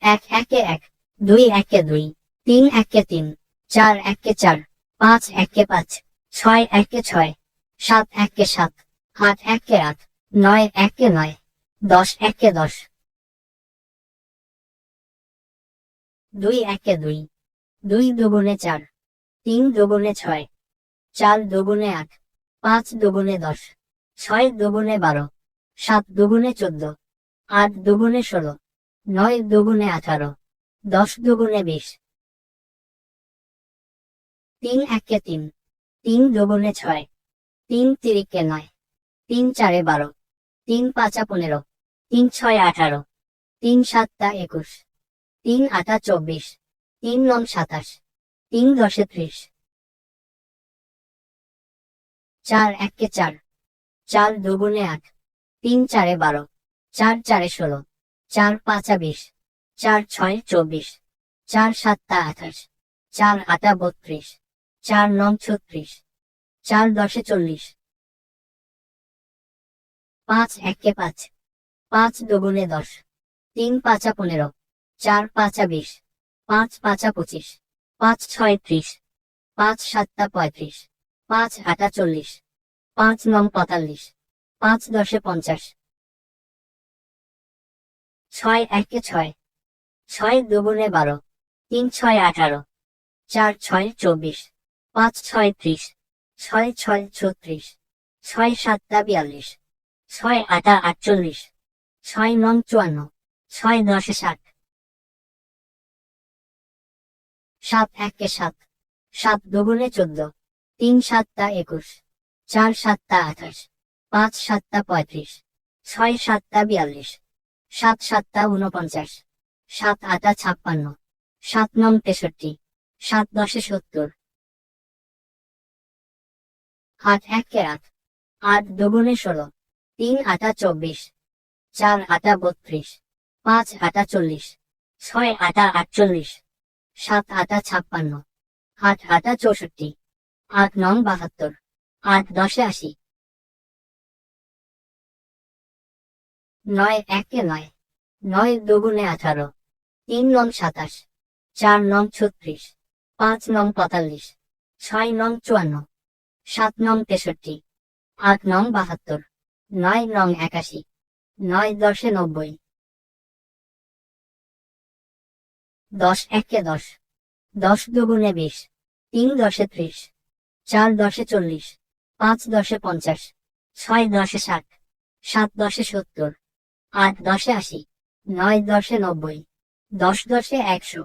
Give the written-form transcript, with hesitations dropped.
এক একে এক, দুই একে দুই, তিন একে তিন, চার একে চার, পাঁচ একে পাঁচ, ছয় একে ছয়, সাত একে সাত, আট একে আট, নয় একে নয়, দশ একে দশ। দুই একে দুই, দুই দুগুণে চার, তিন দুগুণে ছয়, চার দুগুণে আট, পাঁচ দুগুণে 10, ছয় দুগুণে 12, সাত দুগুণে 14, আট দুগুণে 16, নয় দুগুণে 18, 10 দুগুণে 20। তিন একে তিন, তিন দুগুণে 6, তিন তিরিকে 9, তিন চারে 12, তিন পাঁচা 15, তিন ছয় 18, তিন সাতটা 21, তিন আটা 24, তিন নং 27, তিন দশে 30। চার একে চার, চার দুগুণে 8, তিন চারে 12, চার চারে 16, চার পাঁচা 20, চার ছয় 24, চার সাতটা 28, চার আটা 32, চার নং 36, চার দশে 40। পাঁচ একে পাঁচ, পাঁচ দুগুণে 10, তিন পাঁচা 15, চার পাঁচা 20, পাঁচ পাঁচা 25, পাঁচ ছয় 30, পাঁচ সাতটা 35, পাঁচ আটা 40, পাঁচ নং 45, পাঁচ দশে 50। ছয় একে ছয়, ছয় দুগুণে 12, তিন ছয় 18, চার ছয় 24, পাঁচ ছয় 30, ছয় ছয় 36, ছয় সাতটা 42, ছয় আটা 48, ছয় নং 54, ছয় দশে 60। সাত একে সাত, সাত দুগুণে 14, তিন সাতটা 21, চার সাতটা 28, পাঁচ সাতটা 35, ছয় সাতটা 42, সাত সাতটা 49, সাত আটা 56, সাত নং 63, সাত দশে 70। আট একে আট, আট দুগুণে 16, তিন আটা 24, চার আটা 32, পাঁচ আটা 40, ছয় আটা 48, সাত আটা 56, আট আটা 64, আট নং 72, আট দশে 80। নয় একে নয়, নয় দুগুণে 18, তিন নং 27, চার নং 36, পাঁচ নং 45, ছয় নং 54, সাত নং 63, আট নং 72, নয় নং 81, নয় দশে 90। দশ একে 10, দশ দুগুণে 20, তিন দশে 30, চার দশে 40, পাঁচ দশে 50, ছয় দশে 60, সাত দশে 70, আট দশে 80, নয় দশে 90, দশ দশে 100।